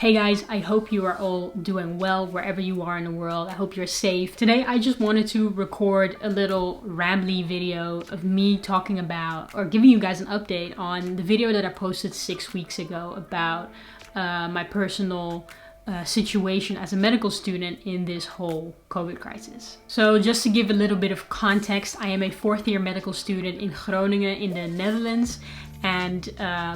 Hey guys, I hope you are all doing well wherever you are in the world. I hope you're safe. Today I just wanted to record a little rambly video of me talking about or giving you guys an update on the video that I posted 6 weeks ago about my personal situation as a medical student in this whole COVID crisis. So just to give a little bit of context, I am a fourth year medical student in Groningen in the Netherlands. And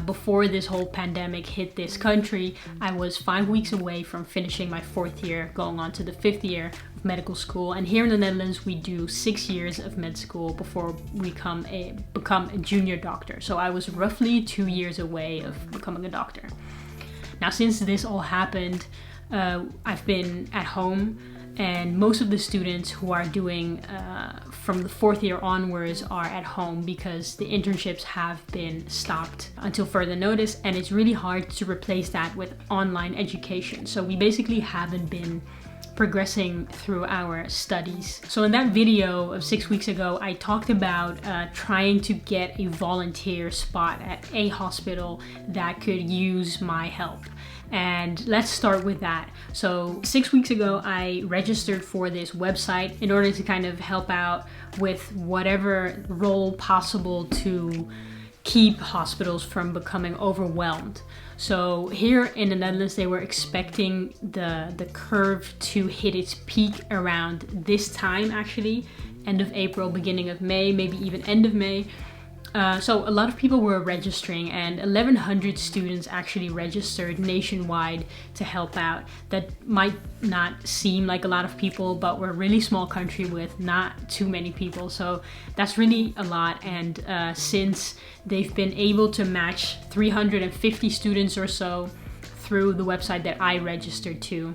before this whole pandemic hit this country, I was 5 weeks away from finishing my fourth year, going on to the fifth year of medical school. And here in the Netherlands, we do 6 years of med school before we become a junior doctor. So I was roughly 2 years away of becoming a doctor. Now, since this all happened, I've been at home, and most of the students who are doing from the fourth year onwards are at home because the internships have been stopped until further notice, and it's really hard to replace that with online education. So we basically haven't been progressing through our studies. So in that video of 6 weeks ago, I talked about trying to get a volunteer spot at a hospital that could use my help. And let's start with that. So 6 weeks ago, I registered for this website in order to kind of help out with whatever role possible to keep hospitals from becoming overwhelmed. So here in the Netherlands, they were expecting the curve to hit its peak around this time, actually, end of April, beginning of May, maybe even end of May. So a lot of people were registering, and 1,100 students actually registered nationwide to help out. That might not seem like a lot of people, but we're a really small country with not too many people. So that's really a lot. And since they've been able to match 350 students or so through the website that I registered to,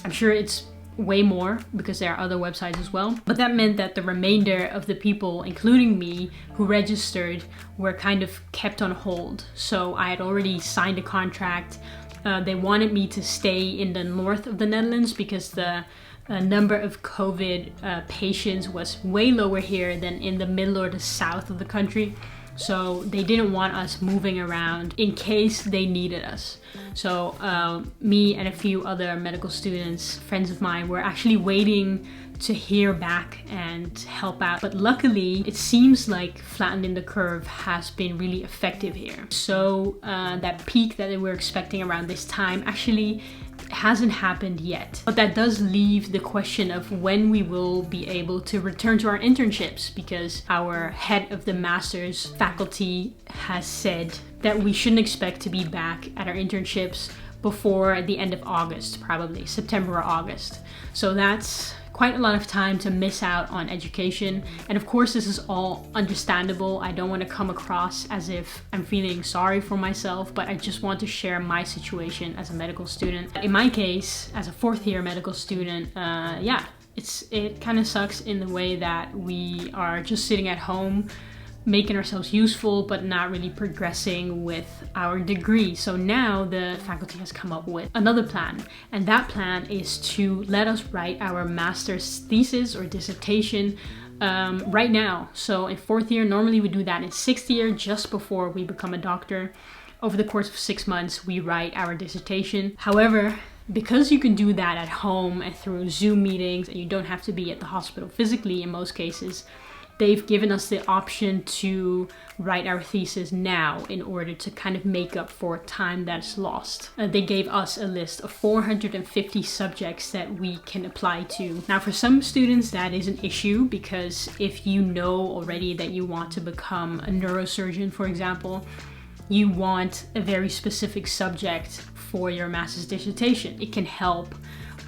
I'm sure it's way more because there are other websites as well. But that meant that the remainder of the people, including me, who registered were kind of kept on hold. So I had already signed a contract. They wanted me to stay in the north of the Netherlands because the number of COVID patients was way lower here than in the middle or the south of the country. So they didn't want us moving around in case they needed us. So me and a few other medical students, friends of mine, were actually waiting to hear back and help out. But luckily, it seems like flattening the curve has been really effective here. So that peak that they were expecting around this time actually hasn't happened yet. But that does leave the question of when we will be able to return to our internships, because our head of the master's faculty has said that we shouldn't expect to be back at our internships before the end of August, probably September or August. So that's quite a lot of time to miss out on education. And of course, this is all understandable. I don't want to come across as if I'm feeling sorry for myself, but I just want to share my situation as a medical student. In my case, as a fourth year medical student, it kind of sucks in the way that we are just sitting at home, making ourselves useful, but not really progressing with our degree. So now the faculty has come up with another plan, and that plan is to let us write our master's thesis or dissertation right now. So in fourth year, normally we do that in sixth year, just before we become a doctor. Over the course of 6 months, we write our dissertation. However, because you can do that at home and through Zoom meetings, and you don't have to be at the hospital physically in most cases, they've given us the option to write our thesis now in order to kind of make up for time that's lost. They gave us a list of 450 subjects that we can apply to. Now, for some students, that is an issue because if you know already that you want to become a neurosurgeon, for example, you want a very specific subject for your master's dissertation. It can help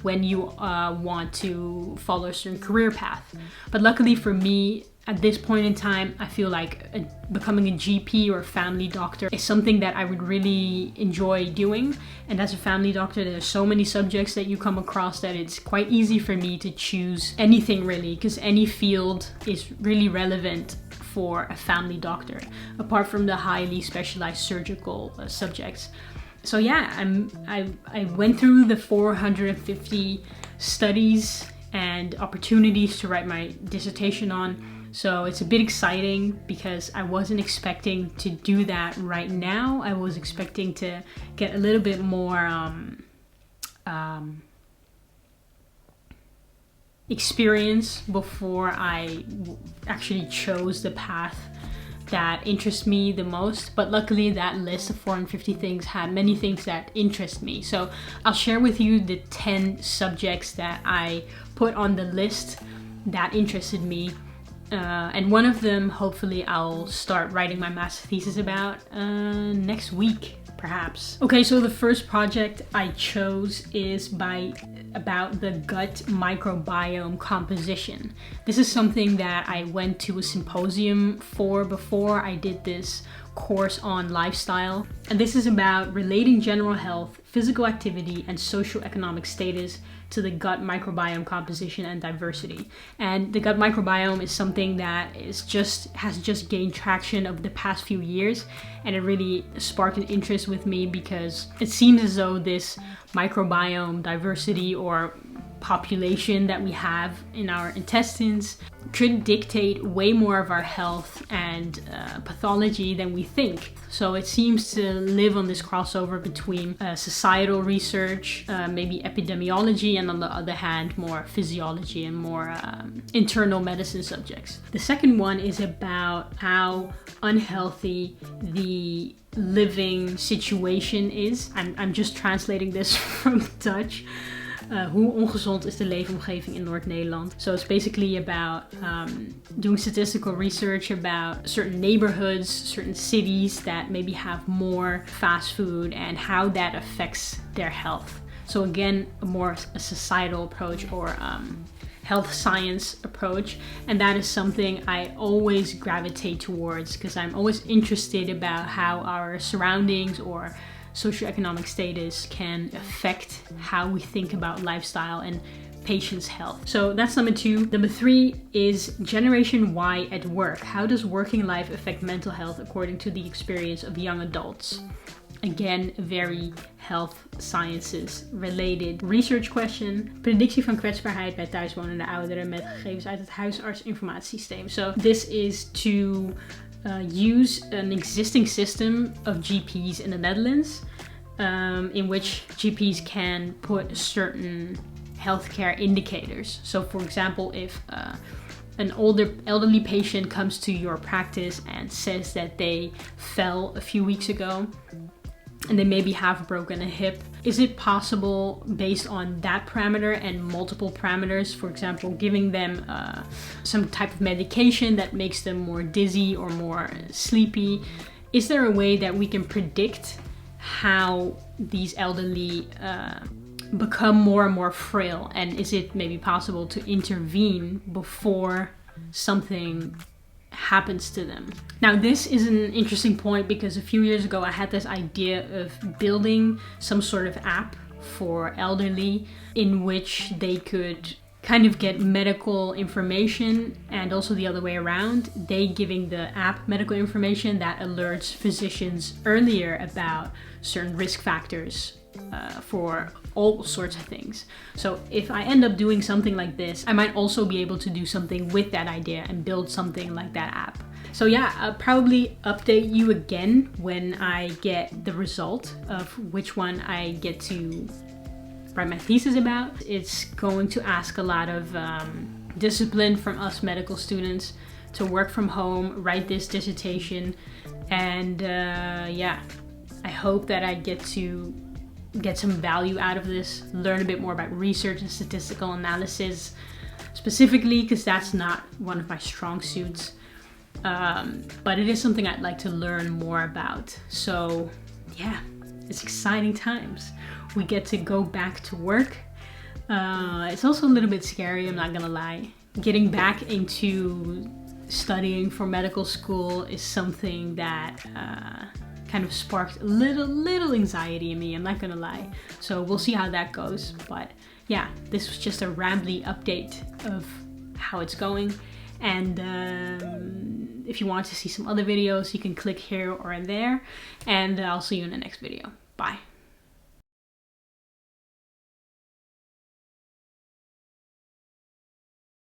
when you want to follow a certain career path. But luckily for me, at this point in time, I feel like becoming a GP or a family doctor is something that I would really enjoy doing. And as a family doctor, there's so many subjects that you come across that it's quite easy for me to choose anything really, because any field is really relevant for a family doctor, apart from the highly specialized surgical subjects. So yeah, I went through the 450 studies and opportunities to write my dissertation on. So it's a bit exciting because I wasn't expecting to do that right now. I was expecting to get a little bit more experience before I actually chose the path that interests me the most. But luckily that list of 450 things had many things that interest me. So I'll share with you the 10 subjects that I put on the list that interested me. And one of them, hopefully, I'll start writing my master thesis about next week, perhaps. Okay, so the first project I chose is about the gut microbiome composition. This is something that I went to a symposium for before I did this course on lifestyle. And this is about relating general health, physical activity, and socioeconomic status to the gut microbiome composition and diversity. And the gut microbiome is something that has just gained traction over the past few years, and it really sparked an interest with me because it seems as though this microbiome diversity or population that we have in our intestines could dictate way more of our health and pathology than we think. So it seems to live on this crossover between societal research, maybe epidemiology, and on the other hand, more physiology and more internal medicine subjects. The second one is about how unhealthy the living situation is. I'm just translating this from Dutch. Hoe ongezond is de leefomgeving in Noord-Nederland? So it's basically about doing statistical research about certain neighborhoods, certain cities that maybe have more fast food and how that affects their health. So again, a societal approach or health science approach. And that is something I always gravitate towards because I'm always interested about how our surroundings or socioeconomic status can affect how we think about lifestyle and patients' health. So that's number 2. Number 3 is Generation Y at work. How does working life affect mental health according to the experience of young adults? Again, very health sciences related research question. Predictie van kwetsbaarheid bij thuiswonende ouderen met gegevens uit het huisartsinformatiesysteem. So this is to use an existing system of GPs in the Netherlands, in which GPs can put certain healthcare indicators. So for example, if an elderly patient comes to your practice and says that they fell a few weeks ago and they maybe have broken a hip, is it possible based on that parameter and multiple parameters, for example, giving them some type of medication that makes them more dizzy or more sleepy? Is there a way that we can predict how these elderly become more and more frail? And is it maybe possible to intervene before something happens to them? Now this is an interesting point because a few years ago I had this idea of building some sort of app for elderly in which they could kind of get medical information and also the other way around, they giving the app medical information that alerts physicians earlier about certain risk factors for all sorts of things. So if I end up doing something like this, I might also be able to do something with that idea and build something like that app. So yeah, I'll probably update you again when I get the result of which one I get to write my thesis about. It's going to ask a lot of discipline from us medical students to work from home, write this dissertation, and yeah, I hope that I get to get some value out of this, learn a bit more about research and statistical analysis specifically, because that's not one of my strong suits. But it is something I'd like to learn more about. So yeah, it's exciting times. We get to go back to work. It's also a little bit scary, I'm not gonna lie. Getting back into studying for medical school is something that kind of sparked a little anxiety in me, I'm not gonna lie. So we'll see how that goes. But yeah, this was just a rambly update of how it's going. And if you want to see some other videos, you can click here or there. And I'll see you in the next video. Bye.